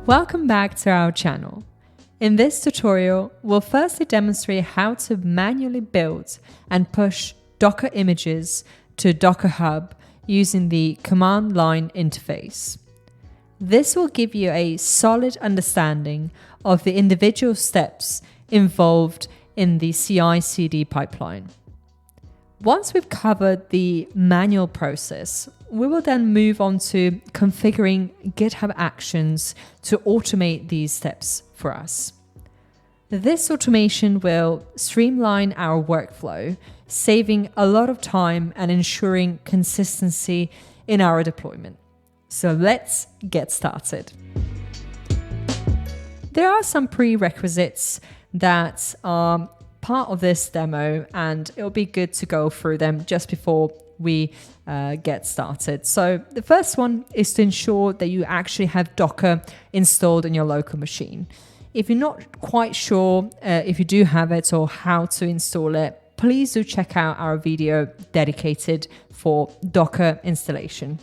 Welcome back to our channel. In this tutorial, we'll firstly demonstrate how to manually build and push Docker images to DockerHub using the command line interface. This will give you a solid understanding of the individual steps involved in the CI/CD pipeline. Once we've covered the manual process, we will then move on to configuring GitHub Actions to automate these steps for us. This automation will streamline our workflow, saving a lot of time and ensuring consistency in our deployment. So let's get started. There are some prerequisites that are part of this demo, and it'll be good to go through them just before we get started. So the first one is to ensure that you actually have Docker installed in your local machine. If you're not quite sure if you do have it or how to install it, please do check out our video dedicated for Docker installation.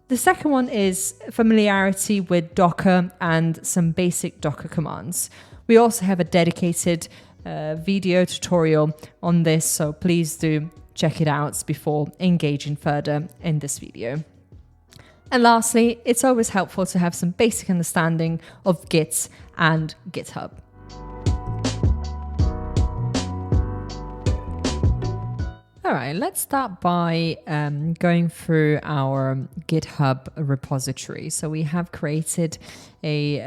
The second one is familiarity with Docker and some basic Docker commands. We also have a dedicated video tutorial on this, so please do check it out before engaging further in this video. And lastly, it's always helpful to have some basic understanding of Git and GitHub. All right, let's start by going through our GitHub repository. So we have created a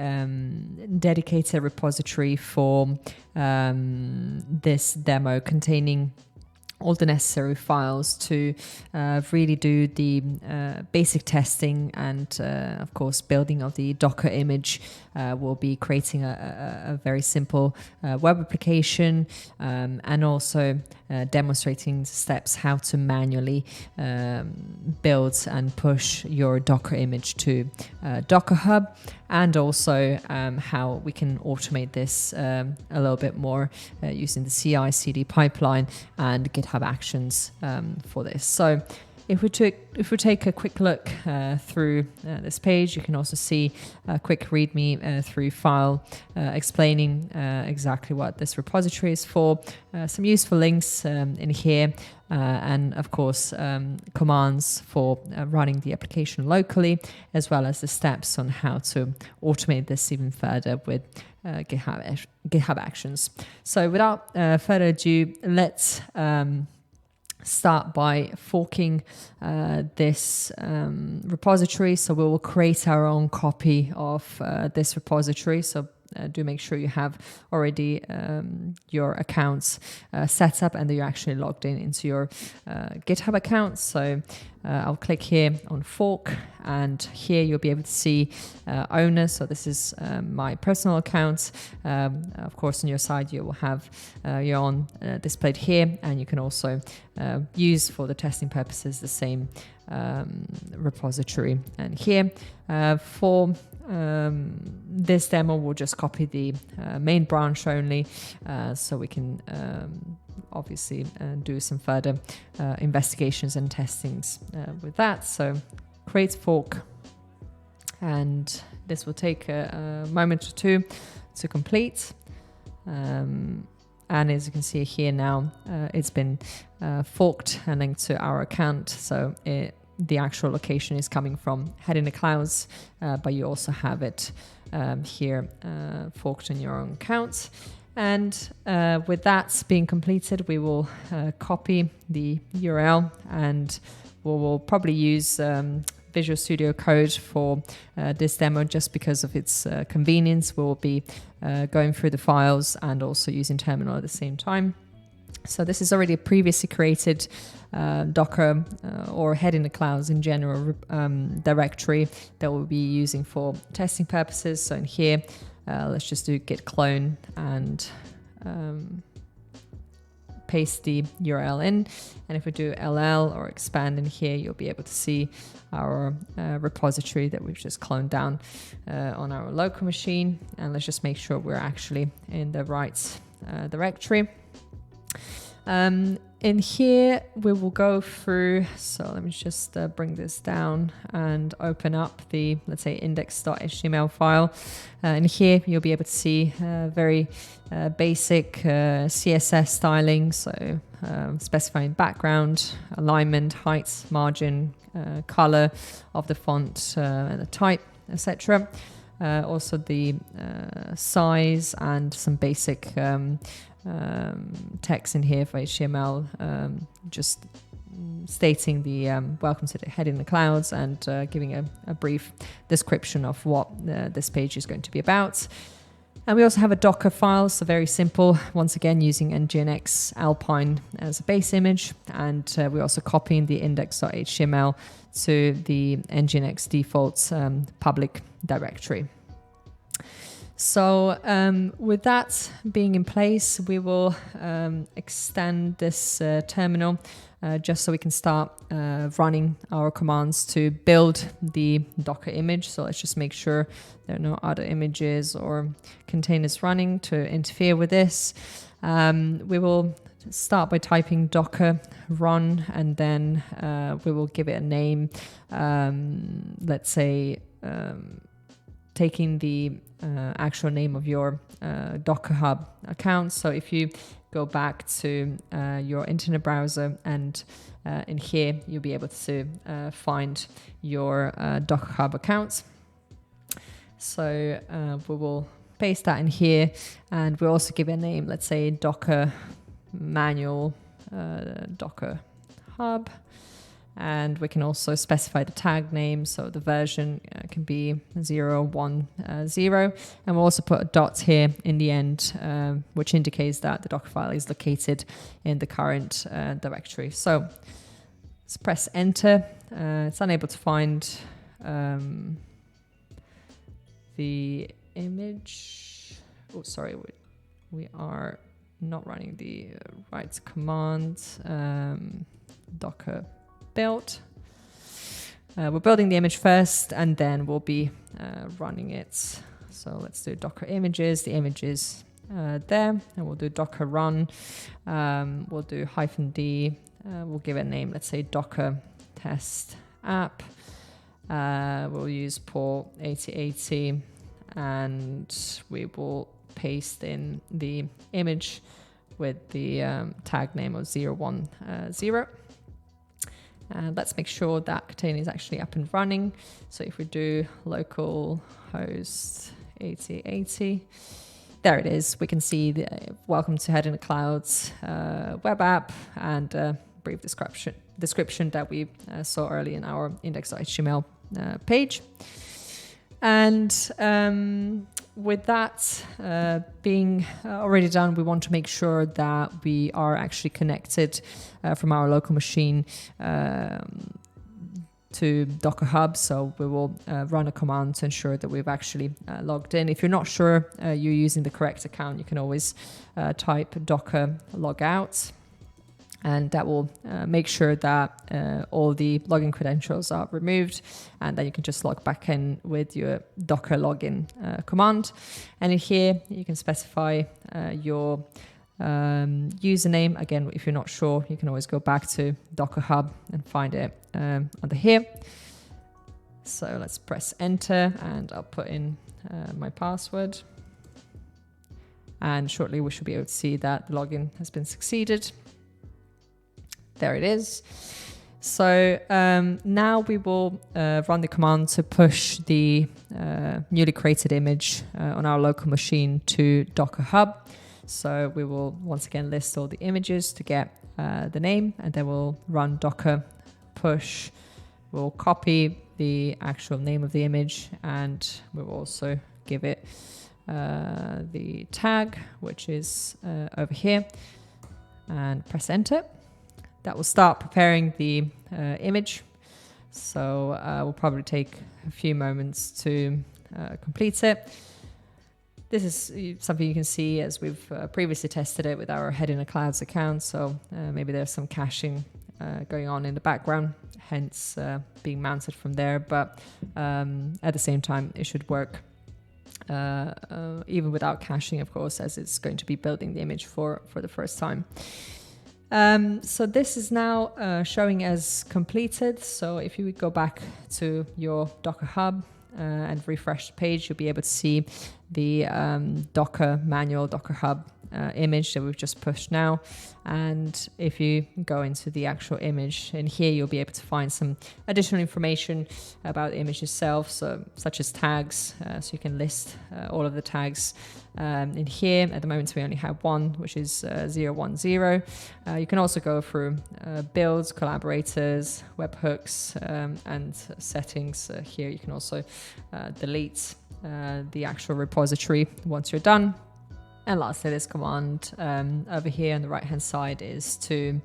dedicated repository for this demo containing all the necessary files to really do the basic testing and of course building of the Docker image. We'll be creating a very simple web application and also demonstrating steps how to manually build and push your Docker image to DockerHub, and also how we can automate this a little bit more using the CI/CD pipeline and GitHub Actions for this. So if we take a quick look through this page, you can also see a quick README through file explaining exactly what this repository is for, some useful links in here, and of course commands for running the application locally, as well as the steps on how to automate this even further with GitHub Actions. So without further ado, let's start by forking this repository. So we will create our own copy of this repository. So do make sure you have already your accounts set up and that you're actually logged into your GitHub account. So I'll click here on fork, and here you'll be able to see owner. So this is my personal account. Of course, on your side, you will have your own displayed here, and you can also use for the testing purposes the same repository. And here for this demo, we'll just copy the main branch only, so we can obviously do some further investigations and testings with that. So create fork, and this will take a moment or two to complete. And as you can see here now, it's been forked and linked to our account. So the actual location is coming from headintheclouds, but you also have it here forked in your own account. And with that being completed, we will copy the URL, and we will probably use Visual Studio Code for this demo just because of its convenience. We'll be going through the files and also using terminal at the same time. So this is already a previously created Docker or headintheclouds in general directory that we'll be using for testing purposes. So in here, let's just do git clone and paste the URL in. And if we do ll or expand in here, you'll be able to see our repository that we've just cloned down on our local machine. And let's just make sure we're actually in the right directory. in here, we will go through, so let me just bring this down and open up the, let's say, index.html file. In here, you'll be able to see very basic CSS styling, so specifying background, alignment, height, margin, color of the font, and the type, etc. Also the size and some basic text in here for HTML, just stating the welcome to the head in the clouds and giving a brief description of what this page is going to be about. And we also have a Docker file, so very simple, once again using nginx Alpine as a base image, and we're also copying the index.html to the nginx default public directory. So with that being in place, we will extend this terminal just so we can start running our commands to build the Docker image. So let's just make sure there are no other images or containers running to interfere with this. We will start by typing docker run, and then we will give it a name. Let's say taking the actual name of your DockerHub account. So if you go back to your internet browser, and in here you'll be able to find your DockerHub account. So we will paste that in here, and we'll also give it a name. Let's say Docker manual DockerHub. And we can also specify the tag name, so the version can be 010, and we'll also put a dot here in the end, which indicates that the Dockerfile is located in the current directory. So let's press enter. It's unable to find the image. Oh, sorry, we are not running the right command. Docker build. We're building the image first, and then we'll be running it. So let's do Docker images. The image is there, and we'll do Docker run. We'll do -d. We'll give it a name. Let's say Docker test app. We'll use port 8080, and we will paste in the image with the tag name of 010. And let's make sure that container is actually up and running. So if we do localhost 8080, there it is. We can see the welcome to Head in the Clouds web app, and brief description that we saw early in our index.html page. And with that being already done, we want to make sure that we are actually connected from our local machine to DockerHub. So we will run a command to ensure that we've actually logged in. If you're not sure you're using the correct account, you can always type docker logout, and that will make sure that all the login credentials are removed, and then you can just log back in with your Docker login command. And in here, you can specify your username. Again, if you're not sure, you can always go back to DockerHub and find it under here. So let's press enter, and I'll put in my password. And shortly, we should be able to see that the login has been succeeded. There it is. So now we will run the command to push the newly created image on our local machine to DockerHub. So we will once again list all the images to get the name, and then we'll run docker push. We'll copy the actual name of the image, and we'll also give it the tag, which is over here, and press enter. That will start preparing the image. So we'll probably take a few moments to complete it. This is something you can see as we've previously tested it with our Head in the Clouds account. So maybe there's some caching going on in the background, hence being mounted from there. But at the same time, it should work even without caching, of course, as it's going to be building the image for the first time. So this is now showing as completed. So if you would go back to your DockerHub and refresh the page, you'll be able to see the Docker manual DockerHub image that we've just pushed now. And if you go into the actual image in here, you'll be able to find some additional information about the image itself, so such as tags, so you can list all of the tags in here. At the moment we only have one, which is 010. You can also go through builds, collaborators, webhooks, and settings. Here you can also delete the actual repository once you're done. And lastly, this command over here on the right hand side is to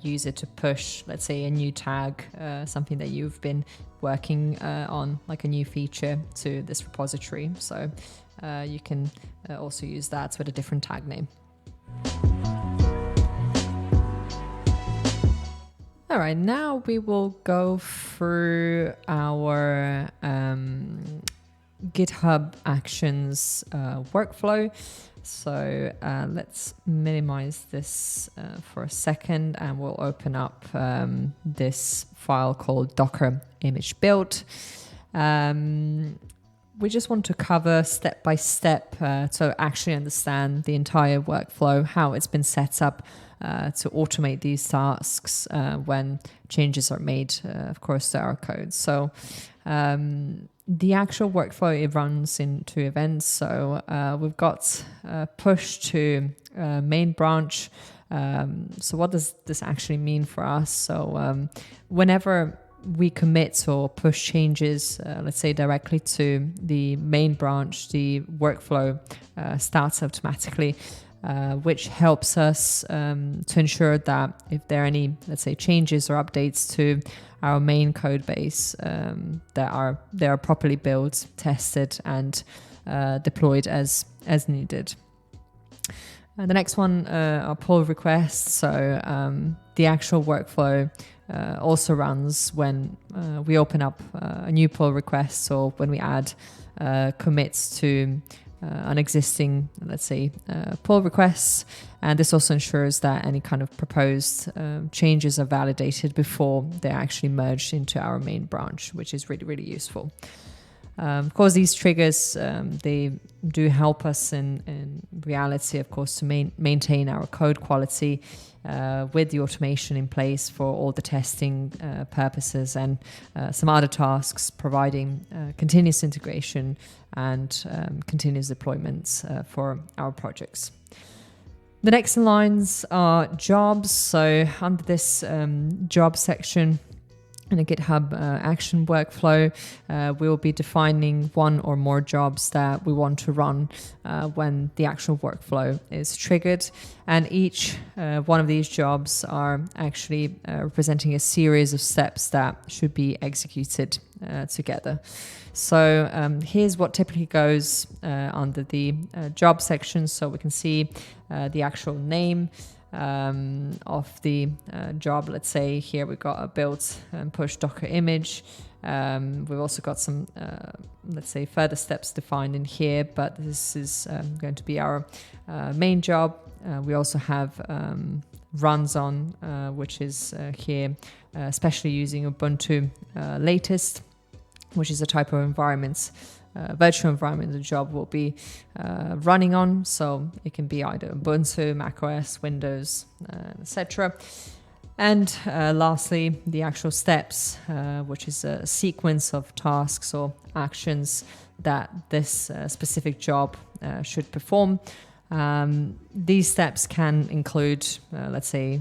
use it to push, let's say, a new tag, something that you've been working on, like a new feature, to this repository. So you can also use that with a different tag name. All right, now we will go through our GitHub Actions workflow. So let's minimize this for a second, and we'll open up this file called Docker image build. We just want to cover step by step to actually understand the entire workflow, how it's been set up to automate these tasks when changes are made, of course, to our code. So the actual workflow, it runs in two events. So we've got push to main branch. So what does this actually mean for us? So whenever we commit or push changes, let's say directly to the main branch, the workflow starts automatically, which helps us to ensure that if there are any, let's say, changes or updates to our main code base, they are properly built, tested, and deployed as needed. The next one are pull requests. So the actual workflow also runs when we open up a new pull request, or when we add commits to an existing, let's say, pull requests. And this also ensures that any kind of proposed changes are validated before they're actually merged into our main branch, which is really, really useful. Of course, these triggers, they do help us in reality, of course, to maintain our code quality with the automation in place for all the testing purposes, and some other tasks, providing continuous integration and continuous deployments for our projects. The next lines are jobs. So under this job section in a GitHub action workflow, we will be defining one or more jobs that we want to run when the actual workflow is triggered. And each one of these jobs are actually representing a series of steps that should be executed together. So here's what typically goes under the job section. So we can see the actual name of the job. Let's say here we've got a build and push Docker image. We've also got some, let's say, further steps defined in here, but this is going to be our main job. We also have runs on, which is here, especially using Ubuntu latest, which is a type of environments, virtual environment the job will be running on. So it can be either Ubuntu, macOS, Windows, etc. And lastly, the actual steps, which is a sequence of tasks or actions that this specific job should perform. These steps can include, let's say,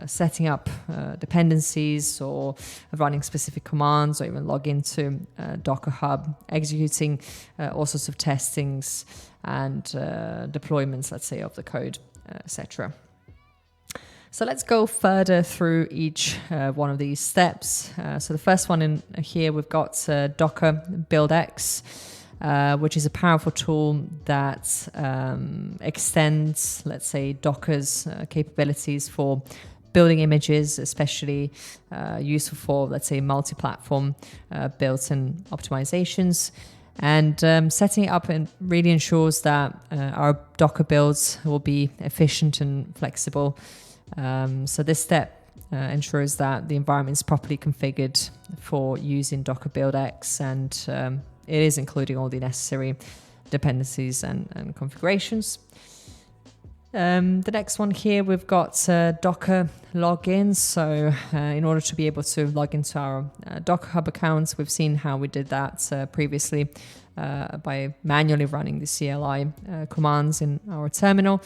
setting up dependencies, or running specific commands, or even log into DockerHub, executing all sorts of testings and deployments, let's say, of the code, etc. So let's go further through each one of these steps. So the first one in here, we've got Docker BuildX, which is a powerful tool that extends, let's say, Docker's capabilities for building images, especially useful for, let's say, multi-platform builds and optimizations. And setting it up and really ensures that our Docker builds will be efficient and flexible. So this step ensures that the environment is properly configured for using Docker build-x, and it is including all the necessary dependencies and configurations. The next one here, we've got Docker login. So in order to be able to log into our DockerHub accounts, we've seen how we did that previously by manually running the CLI commands in our terminal.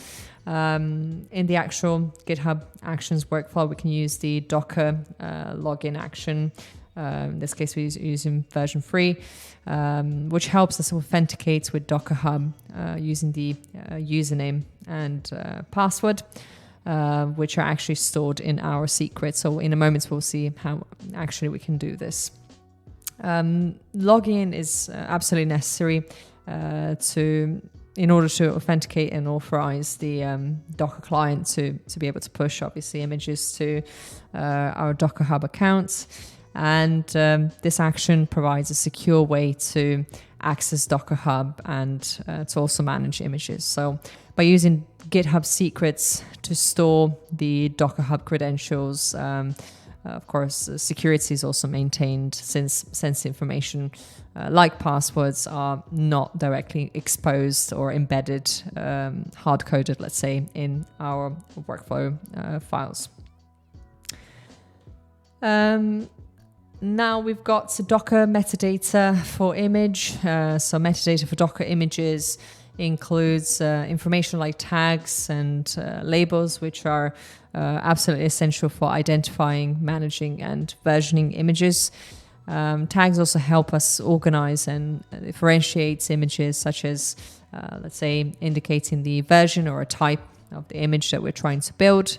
In the actual GitHub Actions Workflow, we can use the Docker login action. In this case, we're using version 3, which helps us authenticate with DockerHub using the username and password, which are actually stored in our secret. So in a moment, we'll see how actually we can do this. Login is absolutely necessary in order to authenticate and authorize the Docker client to be able to push, obviously, images to our DockerHub accounts. And this action provides a secure way to access DockerHub and to also manage images. So by using GitHub secrets to store the DockerHub credentials, of course, security is also maintained, since sensitive information like passwords are not directly exposed or embedded, hard-coded, let's say, in our workflow files. Now we've got Docker metadata for image. So metadata for Docker images includes information like tags and labels, which are absolutely essential for identifying, managing, and versioning images. Tags also help us organize and differentiate images, such as, let's say, indicating the version or a type of the image that we're trying to build.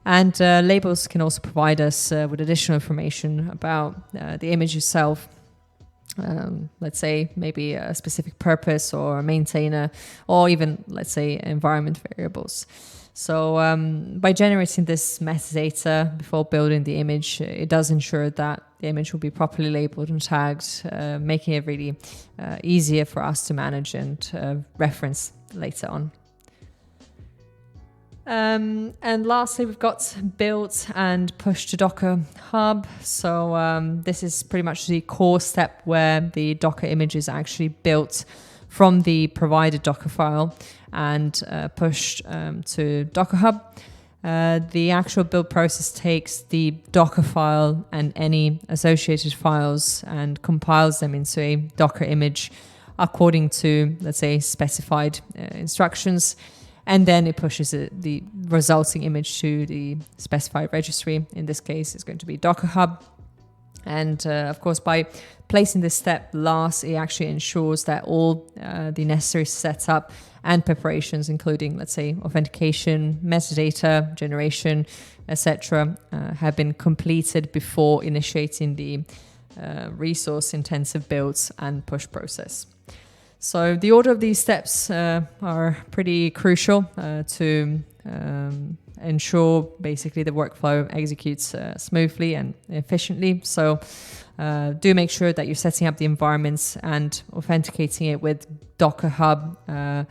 And labels can also provide us with additional information about the image itself. Let's say maybe a specific purpose or a maintainer, or even, let's say, environment variables. So by generating this metadata before building the image, it does ensure that the image will be properly labeled and tagged, making it really easier for us to manage and reference later on. And lastly, we've got build and push to DockerHub. So this is pretty much the core step where the Docker image is actually built from the provided Dockerfile and pushed to DockerHub. The actual build process takes the Dockerfile and any associated files and compiles them into a Docker image according to, let's say, specified instructions. And then it pushes the resulting image to the specified registry. In this case, it's going to be DockerHub. And of course, by placing this step last, it actually ensures that all the necessary setup and preparations, including, let's say, authentication, metadata generation, etc., have been completed before initiating the resource-intensive builds and push process. So the order of these steps are pretty crucial to ensure basically the workflow executes smoothly and efficiently. So do make sure that you're setting up the environments and authenticating it with DockerHub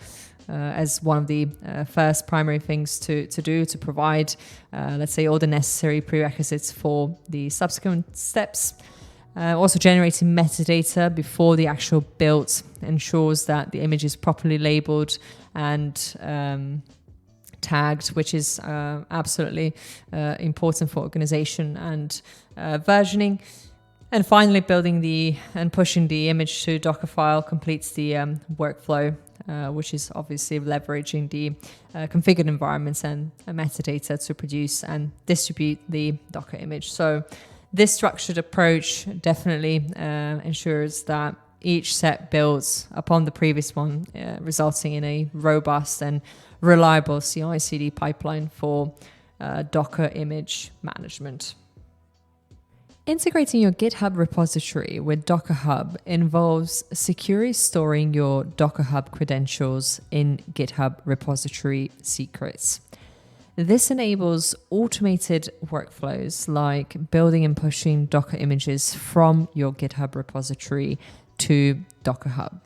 as one of the first primary things to do to provide, let's say, all the necessary prerequisites for the subsequent steps. Also generating metadata before the actual build ensures that the image is properly labeled and tagged, which is absolutely important for organization and versioning. And finally, building and pushing the image to Dockerfile completes the workflow, which is obviously leveraging the configured environments and metadata to produce and distribute the Docker image. So this structured approach definitely ensures that each set builds upon the previous one, resulting in a robust and reliable CI/CD pipeline for Docker image management. Integrating your GitHub repository with DockerHub involves securely storing your DockerHub credentials in GitHub repository secrets. This enables automated workflows like building and pushing Docker images from your GitHub repository to DockerHub.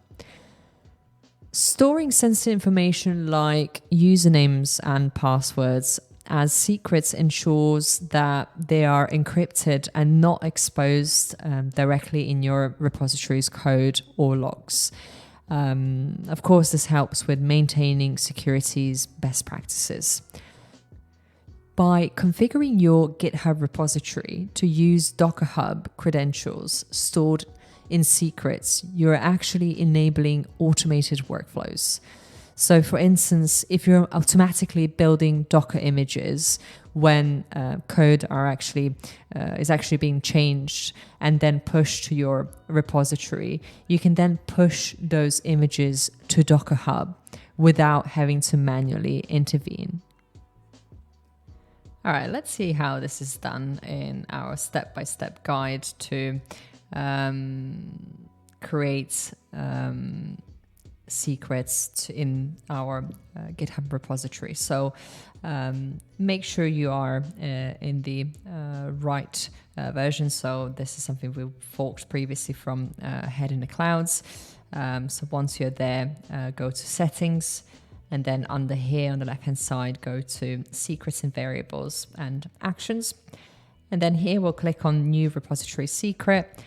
Storing sensitive information like usernames and passwords as secrets ensures that they are encrypted and not exposed directly in your repository's code or logs. Of course, this helps with maintaining security's best practices. By configuring your GitHub repository to use DockerHub credentials stored in secrets, you're actually enabling automated workflows. So for instance, if you're automatically building Docker images when code is actually being changed and then pushed to your repository, you can then push those images to DockerHub without having to manually intervene. All right, let's see how this is done in our step-by-step guide to create secrets in our GitHub repository. So make sure you are in the right version. So this is something we forked previously from headintheclouds. So once you're there, go to settings, and then under here on the left hand side, go to secrets and variables and actions. And then here we'll click on new repository secret.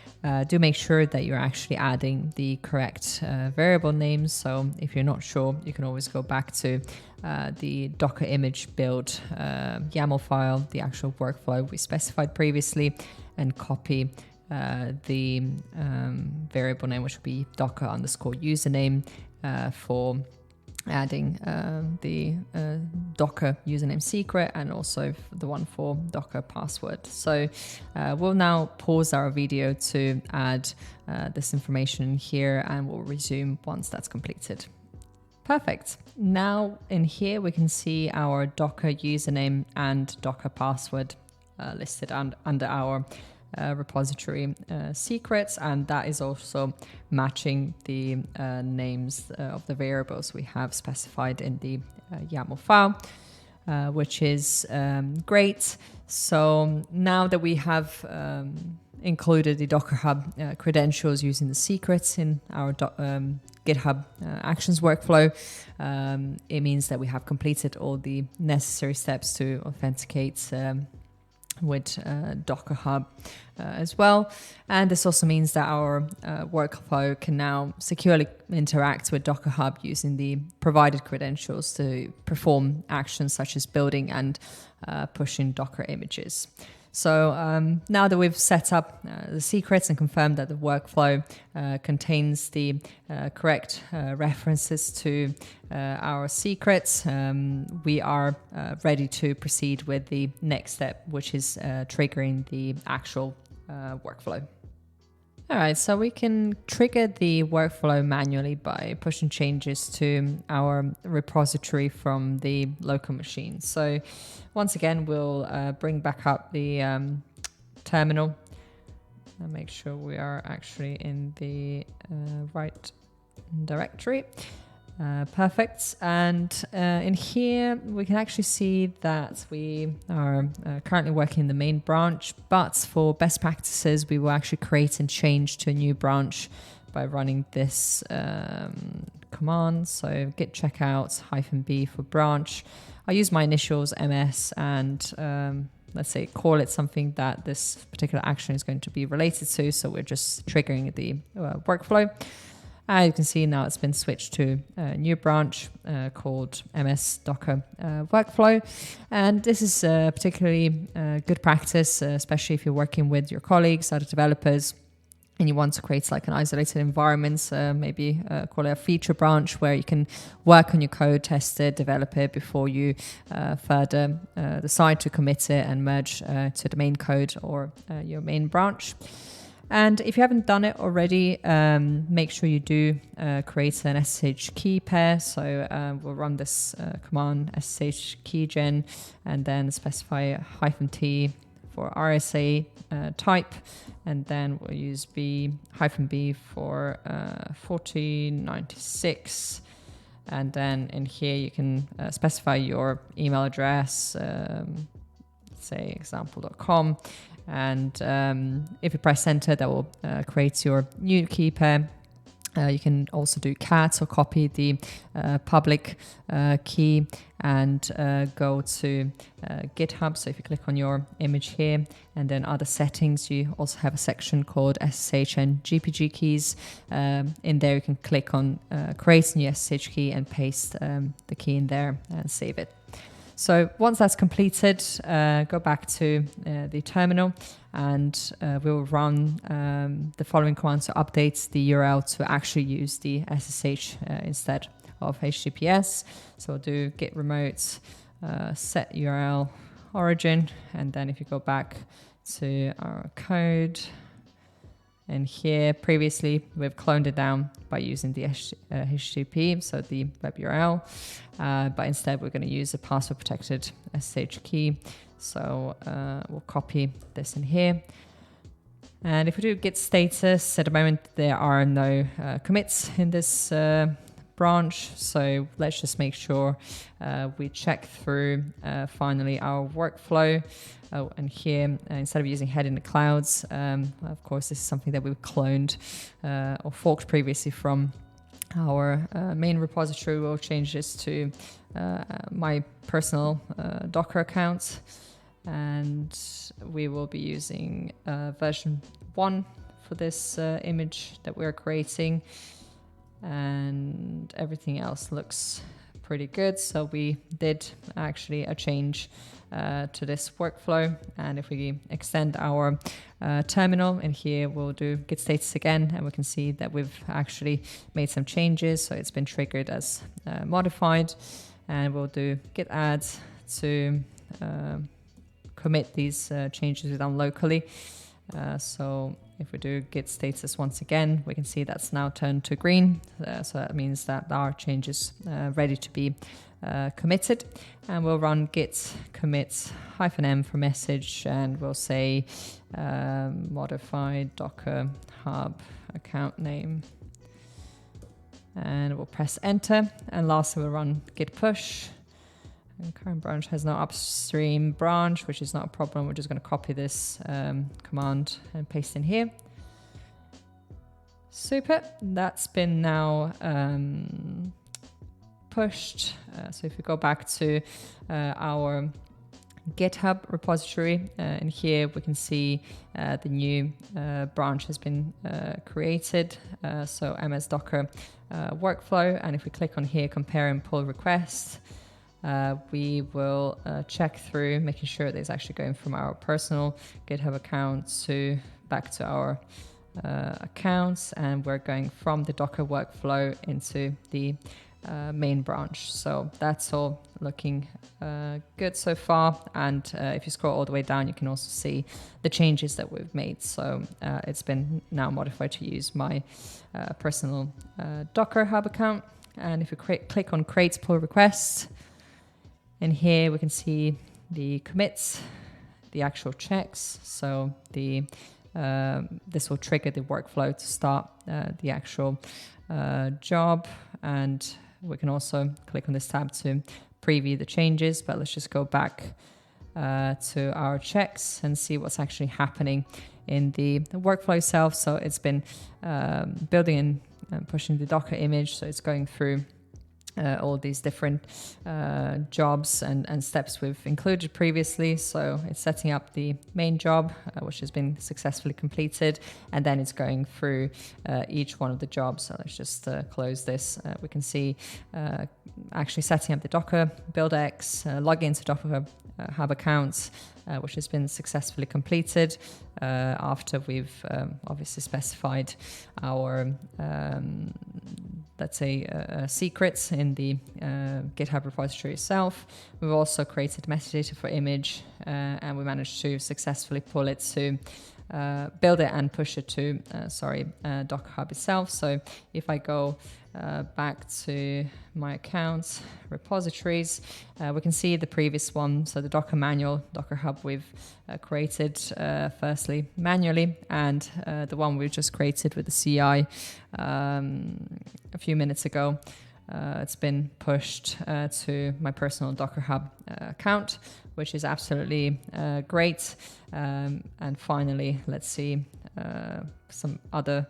Do make sure that you're actually adding the correct variable names. So if you're not sure, you can always go back to the Docker image build YAML file, the actual workflow we specified previously, and copy the variable name, which will be Docker_username for adding the Docker username secret, and also the one for Docker password. So we'll now pause our video to add this information here, and we'll resume once that's completed. Perfect. Now in here we can see our Docker username and Docker password listed under our repository secrets, and that is also matching the names of the variables we have specified in the YAML file, which is great. So now that we have included the DockerHub credentials using the secrets in our GitHub Actions Workflow, it means that we have completed all the necessary steps to authenticate with DockerHub as well. And this also means that our workflow can now securely interact with DockerHub using the provided credentials to perform actions such as building and pushing Docker images. So now that we've set up the secrets and confirmed that the workflow contains the correct references to our secrets, we are ready to proceed with the next step, which is triggering the actual workflow. All right, so we can trigger the workflow manually by pushing changes to our repository from the local machine. So once again, we'll bring back up the terminal and make sure we are actually in the right directory. Perfect. And in here, we can actually see that we are currently working in the main branch, but for best practices, we will actually create and change to a new branch by running this command. So git checkout -b for branch. I'll use my initials MS and let's say call it something that this particular action is going to be related to. So we're just triggering the workflow. As you can see now, it's been switched to a new branch called MS Docker Workflow. And this is particularly good practice, especially if you're working with your colleagues, other developers, and you want to create like an isolated environment, maybe call it a feature branch where you can work on your code, test it, develop it before you further decide to commit it and merge to the main code or your main branch. And if you haven't done it already, make sure you do create an SSH key pair. So we'll run this command SSH keygen and then specify -t for RSA type. And then we'll use -b for 4096. And then in here, you can specify your email address, say example.com. And if you press enter, that will create your new key pair. You can also do cat or copy the public key and go to GitHub. So if you click on your image here and then other settings, you also have a section called SSH and GPG keys. In there you can click on create a new SSH key and paste the key in there and save it. So once that's completed, go back to the terminal and we'll run the following command to update the URL to actually use the SSH instead of HTTPS. So we'll do git remote set URL origin, and then if you go back to our code, and here previously we've cloned it down by using the HTTP, so the web URL, but instead we're going to use a password protected SSH key. So we'll copy this in here. And if we do git status, at the moment there are no commits in this branch. So let's just make sure we check through finally our workflow. Oh, and here, instead of using headintheclouds, of course, this is something that we've cloned or forked previously from our main repository. We'll change this to my personal Docker account, and we will be using version 1 for this image that we're creating, and everything else looks pretty good. So we did actually a change to this workflow, and if we extend our terminal in here, we'll do git status again, and we can see that we've actually made some changes. So it's been triggered as modified, and we'll do git add to commit these changes we've done locally. So if we do git status once again, we can see that's now turned to green. So that means that our change is ready to be committed. And we'll run git commit -m for message, and we'll say modified DockerHub account name. And we'll press enter. And lastly, we'll run git push. And current branch has no upstream branch, which is not a problem. We're just going to copy this command and paste in here. Super. That's been now pushed. So if we go back to our GitHub repository, and here we can see the new branch has been created. So MS Docker workflow. And if we click on here, compare and pull requests, we will check through, making sure that it's actually going from our personal GitHub account to back to our accounts, and we're going from the Docker workflow into the main branch. So that's all looking good so far. And if you scroll all the way down, you can also see the changes that we've made. So it's been now modified to use my personal DockerHub account. And if you click on create pull requests, and here we can see the commits, the actual checks. So the this will trigger the workflow to start the actual job. And we can also click on this tab to preview the changes. But let's just go back to our checks and see what's actually happening in the workflow itself. So it's been building and pushing the Docker image. So it's going through all these different jobs and steps we've included previously. So it's setting up the main job, which has been successfully completed, and then it's going through each one of the jobs. So let's just close this. We can see actually setting up the Docker build-x, log into DockerHub accounts, which has been successfully completed after we've obviously specified our let's say secrets in the GitHub repository itself. We've also created metadata for image, and we managed to successfully pull it to build it and push it to DockerHub itself. So if I go back to my accounts, repositories, we can see the previous one. So the Docker manual, DockerHub, we've created firstly manually, and the one we've just created with the CI a few minutes ago, it's been pushed to my personal DockerHub account, which is absolutely great. And finally, let's see some other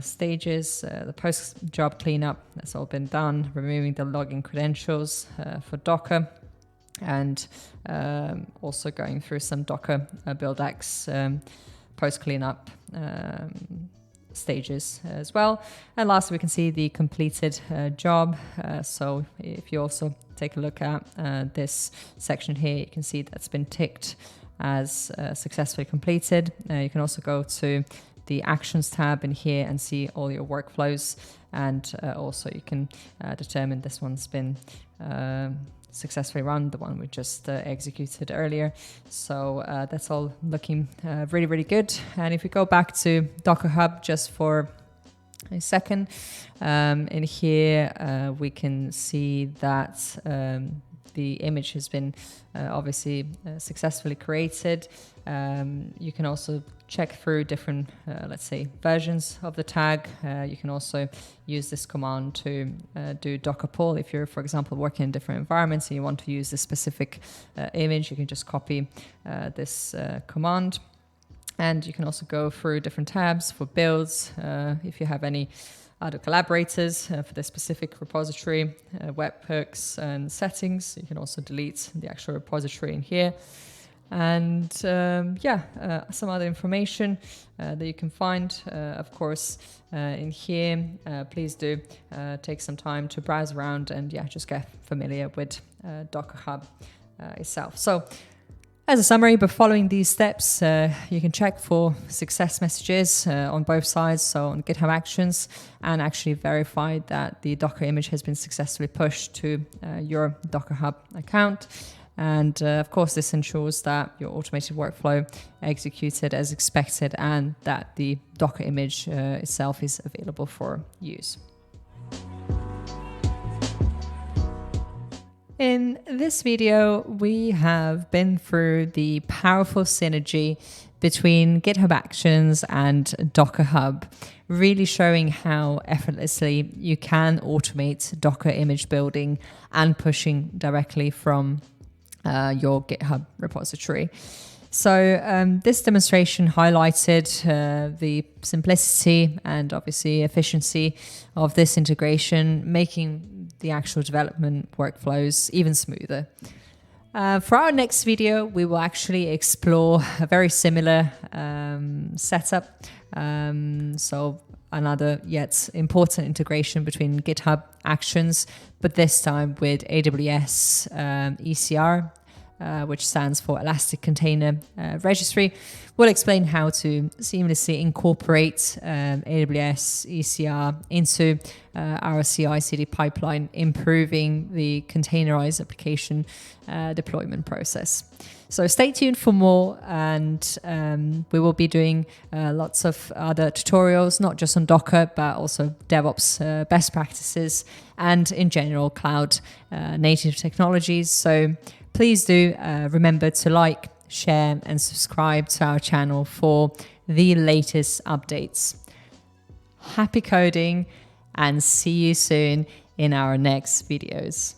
stages. The post job cleanup, that's all been done. Removing the login credentials for Docker, and also going through some Docker build-x post cleanup stages as well. And lastly, we can see the completed job. So if you also take a look at this section here, you can see that's been ticked as successfully completed. You can also go to the Actions tab in here and see all your workflows, and also you can determine this one's been successfully run, the one we just executed earlier. So that's all looking really, really good. And if we go back to DockerHub just for a second, in here we can see that the image has been obviously successfully created. You can also check through different, let's say, versions of the tag. You can also use this command to do Docker pull. If you're, for example, working in different environments and you want to use this specific image, you can just copy this command. And you can also go through different tabs for builds. If you have any other collaborators for the specific repository, webhooks and settings, you can also delete the actual repository in here. And some other information that you can find, of course, in here. Please do take some time to browse around and just get familiar with DockerHub itself. So as a summary, by following these steps, you can check for success messages on both sides, so on GitHub Actions, and actually verify that the Docker image has been successfully pushed to your DockerHub account. And of course, this ensures that your automated workflow executed as expected and that the Docker image itself is available for use. In this video, we have been through the powerful synergy between GitHub Actions and DockerHub, really showing how effortlessly you can automate Docker image building and pushing directly from your GitHub repository. So this demonstration highlighted the simplicity and obviously efficiency of this integration, making the actual development workflows even smoother. For our next video, we will actually explore a very similar setup. So another yet important integration between GitHub Actions, but this time with AWS ECR, which stands for Elastic Container Registry. We'll explain how to seamlessly incorporate AWS ECR into our CI/CD pipeline, improving the containerized application deployment process. So stay tuned for more, and we will be doing lots of other tutorials, not just on Docker, but also DevOps best practices and in general cloud native technologies. So please do remember to like, share and subscribe to our channel for the latest updates. Happy coding, and see you soon in our next videos.